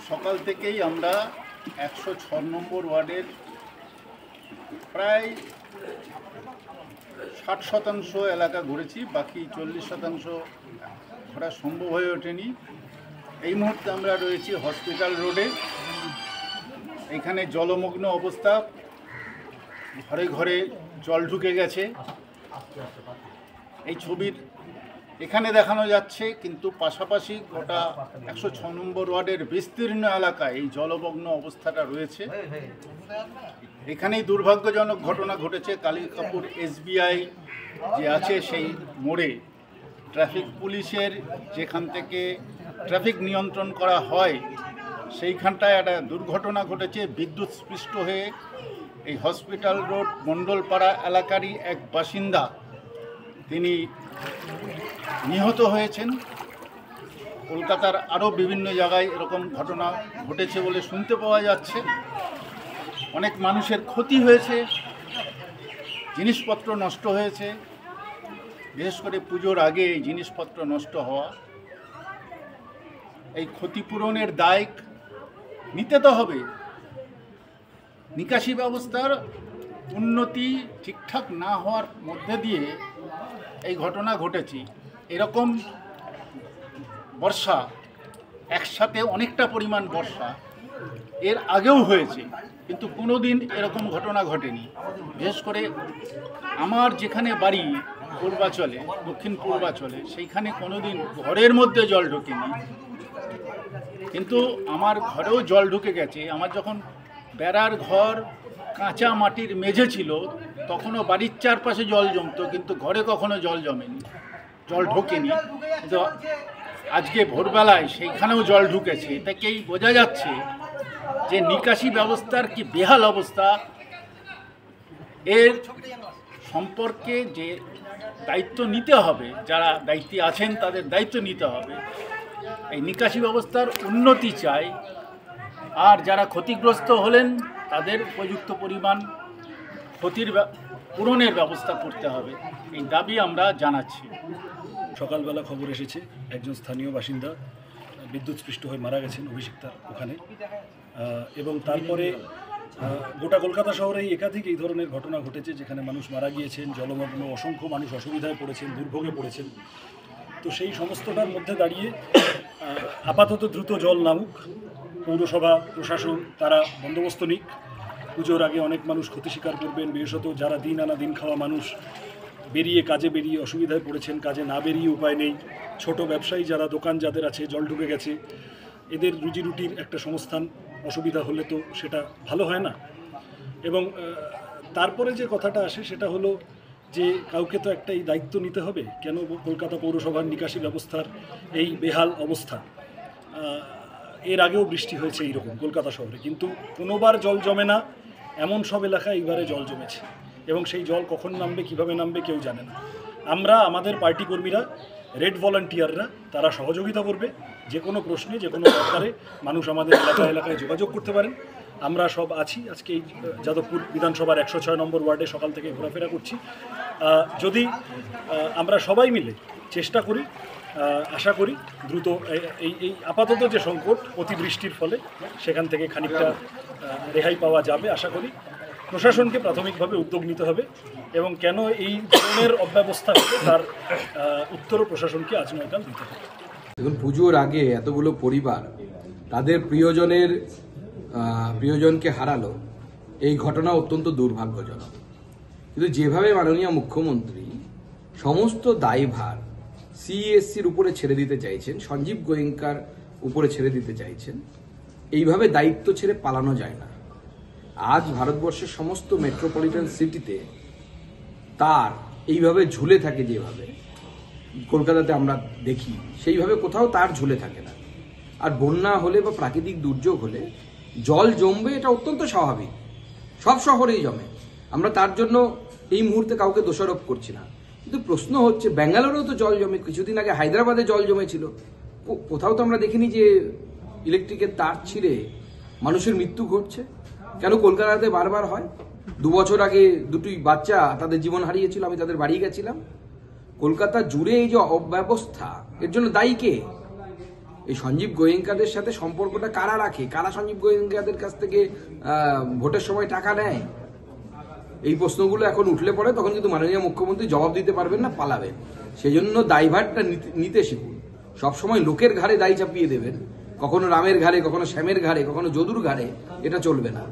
সকাল থেকেই আমরা 106 নম্বর ওয়ার্ডের প্রায় 60% এলাকা ঘুরেছি, বাকি 40% ঘোরা সম্ভব হয়ে ওঠেনি। এই মুহূর্তে আমরা রয়েছি হসপিটাল রোডে। এখানে জলমগ্ন অবস্থা, ঘরে ঘরে জল ঢুকে গেছে। এই ছবির এখানে দেখানো যাচ্ছে, কিন্তু পাশাপাশি গোটা 106 নম্বর ওয়ার্ডের বিস্তীর্ণ এলাকায় এই জলমগ্ন অবস্থাটা রয়েছে। এখানেই দুর্ভাগ্যজনক ঘটনা ঘটেছে। কালিকাপুর SBI যে আছে সেই মোড়ে ট্রাফিক পুলিশের যেখান থেকে ট্রাফিক নিয়ন্ত্রণ করা হয় সেইখানটায় একটা দুর্ঘটনা ঘটেছে। বিদ্যুৎ স্পৃষ্ট হয়ে এই হসপিটাল রোড মণ্ডলপাড়া এলাকারই এক বাসিন্দা তিনি নিহত হয়েছেন। কলকাতার আরও বিভিন্ন জায়গায় এরকম ঘটনা ঘটেছে বলে শুনতে পাওয়া যাচ্ছে। অনেক মানুষের ক্ষতি হয়েছে, জিনিসপত্র নষ্ট হয়েছে। বিশেষ করে পুজোর আগে এই জিনিসপত্র নষ্ট হওয়া, এই ক্ষতিপূরণের দায় নিতে তো হবে। নিকাশি ব্যবস্থার উন্নতি ঠিকঠাক না হওয়ার মধ্যে দিয়ে এই ঘটনা ঘটেছে। এরকম বর্ষা একসাথে অনেকটা পরিমাণ বর্ষা এর আগেও হয়েছে, কিন্তু কোনো দিন এরকম ঘটনা ঘটেনি। বিশেষ করে আমার যেখানে বাড়ি পূর্বাচলে, দক্ষিণ পূর্বাচলে, সেইখানে কোনো দিন ঘরের মধ্যে জল ঢোকেনি, কিন্তু আমার ঘরেও জল ঢুকে গেছে। আমার যখন বেড়ার ঘর কাঁচা মাটির মেঝে ছিল তখনও বাড়ির চারপাশে জল জমতো, কিন্তু ঘরে কখনো জল জমেনি, জল ঢোকেনি। কিন্তু আজকে ভোরবেলায় সেইখানেও জল ঢুকেছে। এটাকেই বোঝা যাচ্ছে যে নিকাশি ব্যবস্থার কি বেহাল অবস্থা। এর সম্পর্কে যে দায়িত্ব নিতে হবে, যারা দায়িত্বে আছেন তাদের দায়িত্ব নিতে হবে। এই নিকাশি ব্যবস্থার উন্নতি চাই, আর যারা ক্ষতিগ্রস্ত হলেন তাদের উপযুক্ত পরিমাণ ক্ষতির পূরণের ব্যবস্থা করতে হবে, এই দাবি আমরা জানাচ্ছি। সকালবেলা খবর এসেছে একজন স্থানীয় বাসিন্দা বিদ্যুৎস্পৃষ্ট হয়ে মারা গেছেন অভিষিক্তার ওখানে, এবং তারপরে গোটা কলকাতা শহরেই একাধিক এই ধরনের ঘটনা ঘটেছে যেখানে মানুষ মারা গিয়েছেন, জলমগ্ন অসংখ্য মানুষ অসুবিধায় পড়েছেন, দুর্ভোগে পড়েছেন। তো সেই সমস্তটার মধ্যে দাঁড়িয়ে আপাতত দ্রুত জল নামুক, পৌরসভা প্রশাসন তারা বন্দোবস্ত নিক। পুজোর আগে অনেক মানুষ ক্ষতি স্বীকার করবেন, বিশেষত যারা দিন আনা দিন খাওয়া মানুষ, কাজে বেরিয়ে অসুবিধায় পড়েছেন, কাজে না বেরিয়ে উপায় নেই। ছোট ব্যবসায়ী যারা দোকান যাদের আছে, জল ঢুকে গেছে, এদের রুজি রুটির একটা সংস্থান অসুবিধা হলে তো সেটা ভালো হয় না। এবং তারপরে যে কথাটা আসে সেটা হলো যে কাউকে তো একটা এই দায়িত্ব নিতে হবে। কেন কলকাতা পৌরসভার নিকাশি ব্যবস্থার এই বেহাল অবস্থা? এর আগেও বৃষ্টি হয়েছে এইরকম কলকাতা শহরে, কিন্তু কোনোবার জল জমে না, এমন সব এলাকায় এইবারে জল জমেছে, এবং সেই জল কখন নামবে, কিভাবে নামবে কেউ জানে না। আমরা আমাদের পার্টি কর্মীরা, রেড ভলান্টিয়াররা তারা সহযোগিতা করবে। যে কোনো প্রশ্নে, যে কোনো দরকারে মানুষ আমাদের এলাকায় যোগাযোগ করতে পারেন। আমরা সব আছি। আজকে এই যাদবপুর বিধানসভার 106 নম্বর ওয়ার্ডে সকাল থেকে ঘোরাফেরা করছি। যদি আমরা সবাই মিলে চেষ্টা করি, আশা করি দ্রুত এই আপাতত যে সংকট অতিবৃষ্টির ফলে সেখান থেকে খানিকটা রেহাই পাওয়া যাবে। আশা করি প্রশাসনকে প্রাথমিকভাবে উদ্যোগ নিতে হবে, এবং কেন এই ধরনের অব্যবস্থা হবে তার উত্তরও প্রশাসনকে আজ নয়কাল দিতে হবে। দেখুন, পুজোর আগে এতগুলো পরিবার তাদের প্রিয়জনকে হারালো, এই ঘটনা অত্যন্ত দুর্ভাগ্যজনক। কিন্তু যেভাবে মাননীয় মুখ্যমন্ত্রী সমস্ত দায়ভার CESCর উপরে ছেড়ে দিতে চাইছেন, সঞ্জীব গোয়েঙ্কার উপরে ছেড়ে দিতে চাইছেন, এইভাবে দায়িত্ব ছেড়ে পালানো যায় না। আজ ভারতবর্ষের সমস্ত মেট্রোপলিটন সিটিতে তার এইভাবে ঝুলে থাকে, যেভাবে কলকাতাতে আমরা দেখি সেইভাবে কোথাও তার ঝুলে থাকে না। আর বন্যা হলে বা প্রাকৃতিক দুর্যোগ হলে জল জমবে, এটা অত্যন্ত স্বাভাবিক, সব শহরেই জমে। আমরা তার জন্য এই মুহূর্তে কাউকে দোষারোপ করছি না, কিন্তু প্রশ্ন হচ্ছে ব্যাঙ্গালোরেও তো জল জমে, কিছুদিন আগে হায়দ্রাবাদে জল জমেছিল, কোথাও তো আমরা দেখিনি যে ইলেকট্রিকের তার ছিঁড়ে মানুষের মৃত্যু ঘটছে। কেন কলকাতাতে বারবার হয়? 2 বছর আগে দুটি বাচ্চা তাদের জীবন হারিয়েছিল, আমি তাদের বাড়ি গেছিলাম। কলকাতা জুড়ে এই যে অব্যবস্থা, এর জন্য দায়ী কে? এই সঞ্জীব গোয়েঙ্কাদের সাথে সম্পর্কটা কারা রাখে, কারা সঞ্জীব গোয়েঙ্কাদের কাছ থেকে ভোটের সময় টাকা নেয়? এই প্রশ্নগুলো এখন উঠলে পড়ে তখন কিন্তু মাননীয় মুখ্যমন্ত্রী জবাব দিতে পারবেন না, পালাবেন। সেই জন্য দায়ভারটা নিতে শিখুন। সবসময় লোকের ঘাড়ে দায় চাপিয়ে দেবেন, কখনো রামের ঘাড়ে, কখনো শ্যামের ঘাড়ে, কখনো যদুর ঘাড়ে, এটা চলবে না।